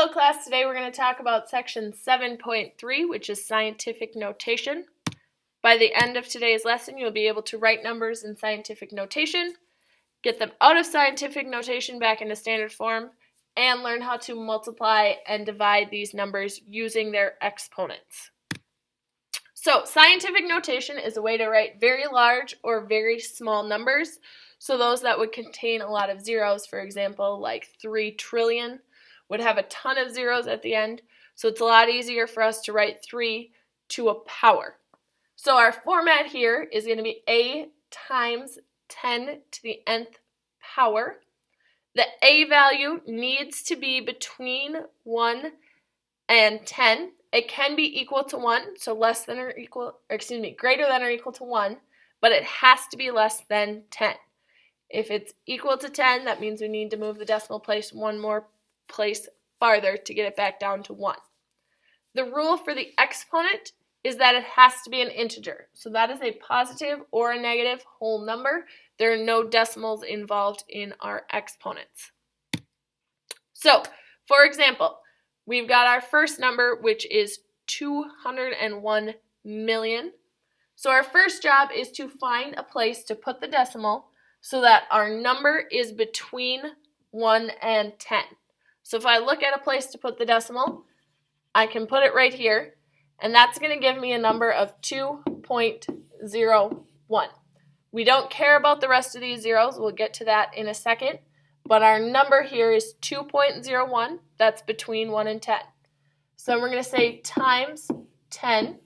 Hello class, today we're going to talk about section 7.3, which is scientific notation. By the end of today's lesson, you'll be able to write numbers in scientific notation, get them out of scientific notation back into standard form, and learn how to multiply and divide these numbers using their exponents. So, scientific notation is a way to write very large or very small numbers. So those that would contain a lot of zeros, for example, like 3 trillion, would have a ton of zeros at the end, so it's a lot easier for us to write 3 to a power. So our format here is going to be a times 10 to the nth power. The a value needs to be between 1 and 10. It can be equal to 1, so greater than or equal to 1, but it has to be less than 10. If it's equal to 10, that means we need to move the decimal place one more place farther to get it back down to 1. The rule for the exponent is that it has to be an integer. So that is a positive or a negative whole number. There are no decimals involved in our exponents. So, for example, we've got our first number, which is 201 million. So our first job is to find a place to put the decimal so that our number is between 1 and 10. So if I look at a place to put the decimal, I can put it right here, and that's going to give me a number of 2.01. We don't care about the rest of these zeros. We'll get to that in a second. But our number here is 2.01. That's between 1 and 10. So we're going to say times 10.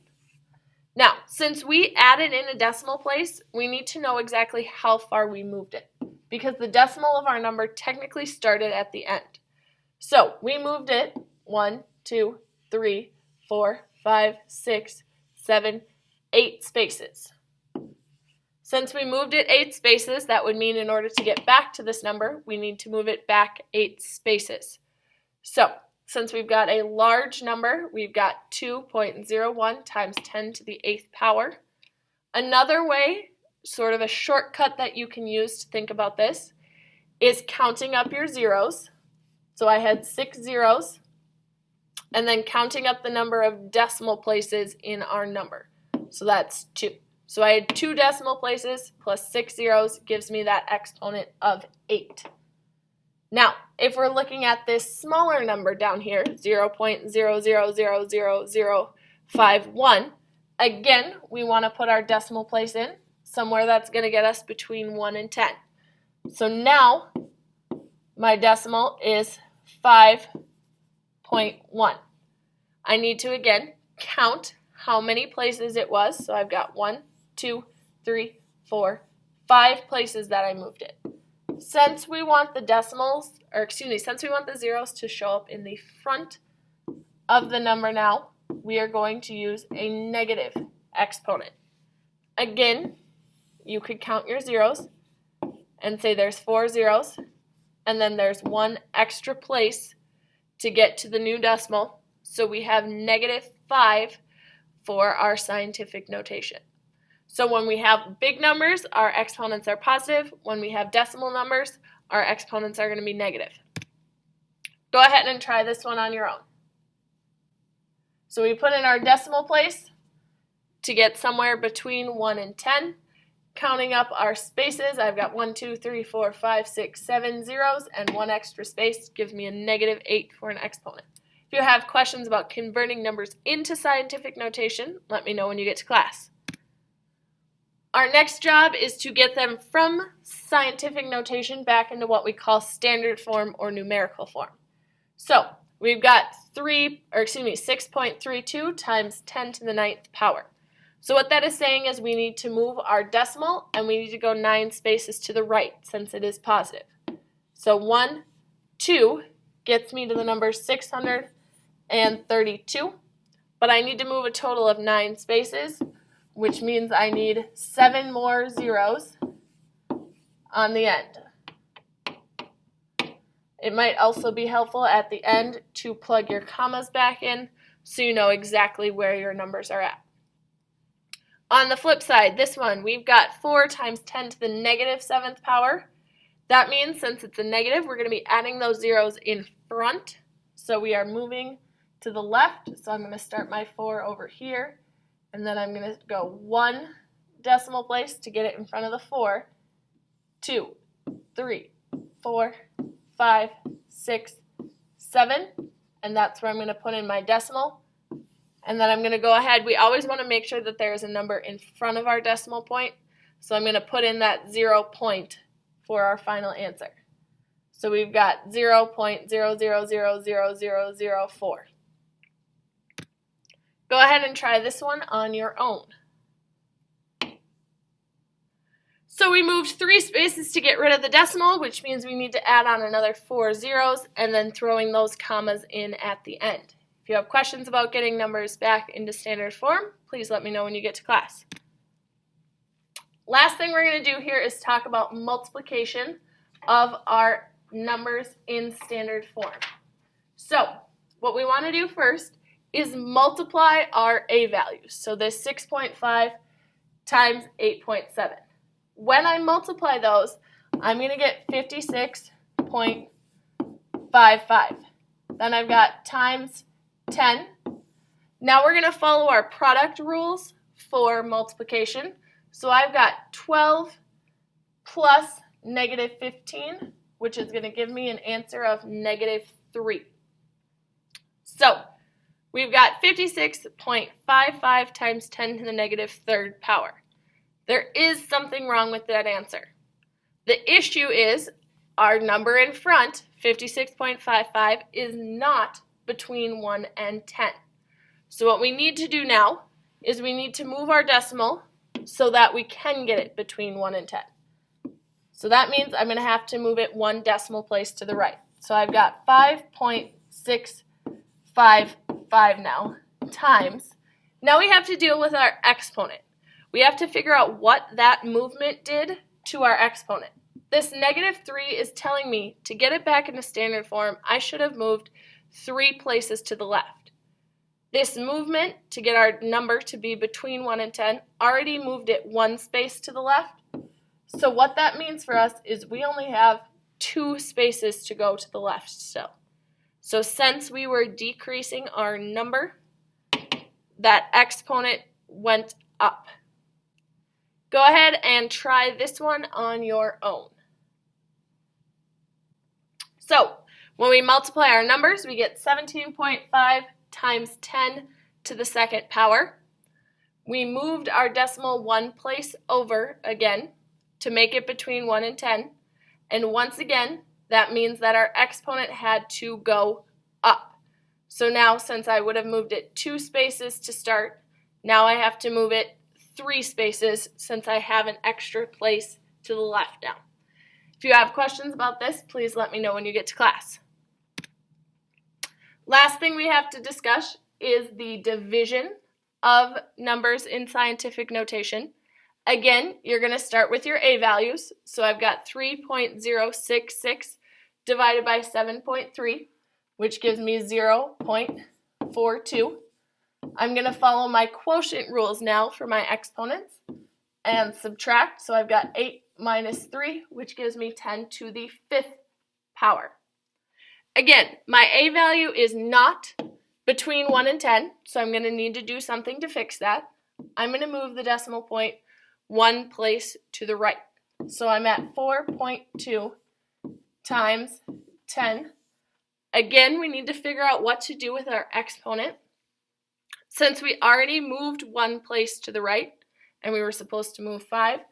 Now, since we added in a decimal place, we need to know exactly how far we moved it, because the decimal of our number technically started at the end. So we moved it 1, 2, 3, 4, 5, 6, 7, 8 spaces. Since we moved it 8 spaces, that would mean in order to get back to this number, we need to move it back 8 spaces. So, since we've got a large number, we've got 2.01 times 10 to the 8th power. Another way, sort of a shortcut that you can use to think about this, is counting up your zeros. So I had 6 zeros, and then counting up the number of decimal places in our number. So that's 2. So I had 2 decimal places plus 6 zeros gives me that exponent of 8. Now, if we're looking at this smaller number down here, 0.0000051, again, we want to put our decimal place in somewhere that's going to get us between 1 and 10. So now, my decimal is 5.1. I need to, again, count how many places it was. So I've got 1, 2, 3, 4, 5 places that I moved it. Since we want the zeros to show up in the front of the number now, we are going to use a negative exponent. Again, you could count your zeros and say there's 4 zeros, and then there's 1 extra place to get to the new decimal, so we have -5 for our scientific notation. So when we have big numbers, our exponents are positive. When we have decimal numbers, our exponents are going to be negative. Go ahead and try this one on your own. So we put in our decimal place to get somewhere between 1 and 10. Counting up our spaces, I've got 1, 2, 3, 4, 5, 6, 7 zeros, and 1 extra space gives me a -8 for an exponent. If you have questions about converting numbers into scientific notation, let me know when you get to class. Our next job is to get them from scientific notation back into what we call standard form or numerical form. So we've got 6.32 times 10 to the 9th power. So what that is saying is we need to move our decimal and we need to go 9 spaces to the right since it is positive. So 1, 2 gets me to the number 632, but I need to move a total of 9 spaces, which means I need 7 more zeros on the end. It might also be helpful at the end to plug your commas back in so you know exactly where your numbers are at. On the flip side, this one, we've got 4 times 10 to the -7th power. That means since it's a negative, we're going to be adding those zeros in front. So we are moving to the left, so I'm going to start my 4 over here, and then I'm going to go 1 decimal place to get it in front of the 4, 2, 3, 4, 5, 6, 7, and that's where I'm going to put in my decimal. And then I'm going to go ahead. We always want to make sure that there is a number in front of our decimal point, so I'm going to put in that 0 point for our final answer. So we've got 0.00000004. Go ahead and try this one on your own. So we moved 3 spaces to get rid of the decimal, which means we need to add on another 4 zeros and then throwing those commas in at the end. If you have questions about getting numbers back into standard form, please let me know when you get to class. Last thing we're going to do here is talk about multiplication of our numbers in standard form. So what we want to do first is multiply our a values. So this 6.5 times 8.7. When I multiply those, I'm going to get 56.55. Then I've got times 10. Now we're going to follow our product rules for multiplication. So I've got 12 plus negative 15, which is going to give me an answer of negative 3. So we've got 56.55 times 10 to the negative 3rd power. There is something wrong with that answer. The issue is our number in front, 56.55, is not between 1 and 10. So what we need to do now is we need to move our decimal so that we can get it between 1 and 10. So that means I'm going to have to move it 1 decimal place to the right. So I've got 5.655 now times. Now we have to deal with our exponent. We have to figure out what that movement did to our exponent. This negative 3 is telling me to get it back into standard form, I should have moved 3 places to the left. This movement to get our number to be between 1 and 10 already moved it 1 space to the left. So what that means for us is we only have 2 spaces to go to the left still. So since we were decreasing our number, that exponent went up. Go ahead and try this one on your own. So when we multiply our numbers, we get 17.5 times 10 to the 2nd power. We moved our decimal 1 place over again to make it between 1 and 10. And once again, that means that our exponent had to go up. So now, since I would have moved it 2 spaces to start, now I have to move it 3 spaces since I have an extra place to the left now. If you have questions about this, please let me know when you get to class. Last thing we have to discuss is the division of numbers in scientific notation. Again, you're going to start with your a values. So I've got 3.066 divided by 7.3, which gives me 0.42. I'm going to follow my quotient rules now for my exponents and subtract. So I've got 8 minus 3, which gives me 10 to the 5th power. Again, my a value is not between 1 and 10, so I'm going to need to do something to fix that. I'm going to move the decimal point 1 place to the right. So I'm at 4.2 times 10. Again, we need to figure out what to do with our exponent. Since we already moved 1 place to the right, and we were supposed to move 5,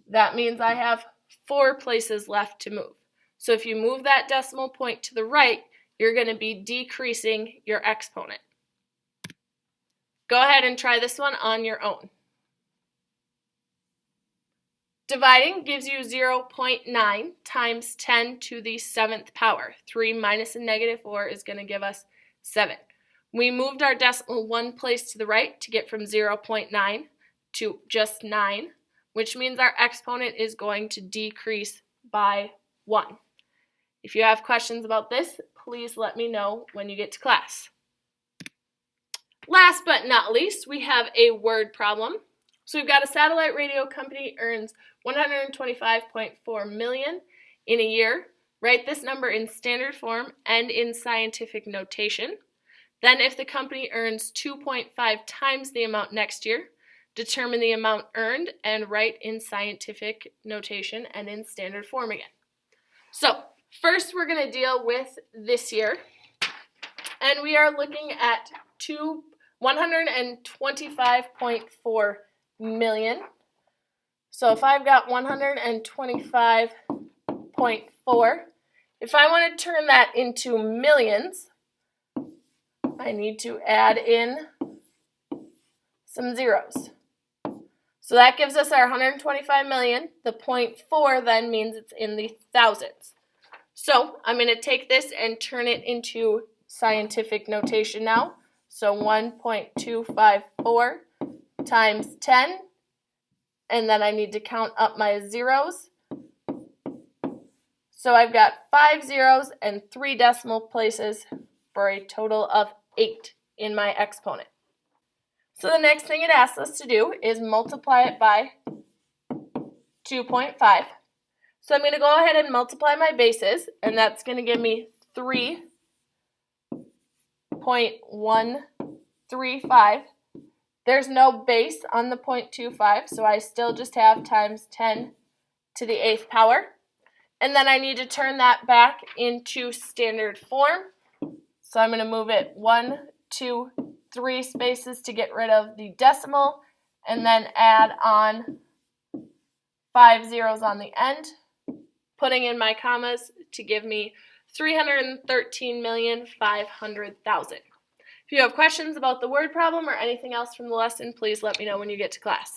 that means I have 4 places left to move. So if you move that decimal point to the right, you're going to be decreasing your exponent. Go ahead and try this one on your own. Dividing gives you 0.9 times 10 to the 7th power. 3 minus a negative 4 is going to give us 7. We moved our decimal 1 place to the right to get from 0.9 to just 9, which means our exponent is going to decrease by 1. If you have questions about this, please let me know when you get to class. Last but not least, we have a word problem. So we've got a satellite radio company earns $125.4 million in a year. Write this number in standard form and in scientific notation. Then if the company earns 2.5 times the amount next year, determine the amount earned and write in scientific notation and in standard form again. So first we're going to deal with this year, and we are looking at 125.4 million. So if I've got 125.4, if I want to turn that into millions, I need to add in some zeros. So that gives us our 125 million. The 0.4 then means it's in the thousands. So I'm going to take this and turn it into scientific notation now. So 1.254 times 10, and then I need to count up my zeros. So I've got 5 zeros and 3 decimal places for a total of 8 in my exponent. So the next thing it asks us to do is multiply it by 2.5. So I'm going to go ahead and multiply my bases, and that's going to give me 3.135. There's no base on the 0.25, so I still just have times 10 to the 8th power. And then I need to turn that back into standard form. So I'm going to move it 1, 2, 3 spaces to get rid of the decimal, and then add on 5 zeros on the end, putting in my commas to give me 313,500,000. If you have questions about the word problem or anything else from the lesson, please let me know when you get to class.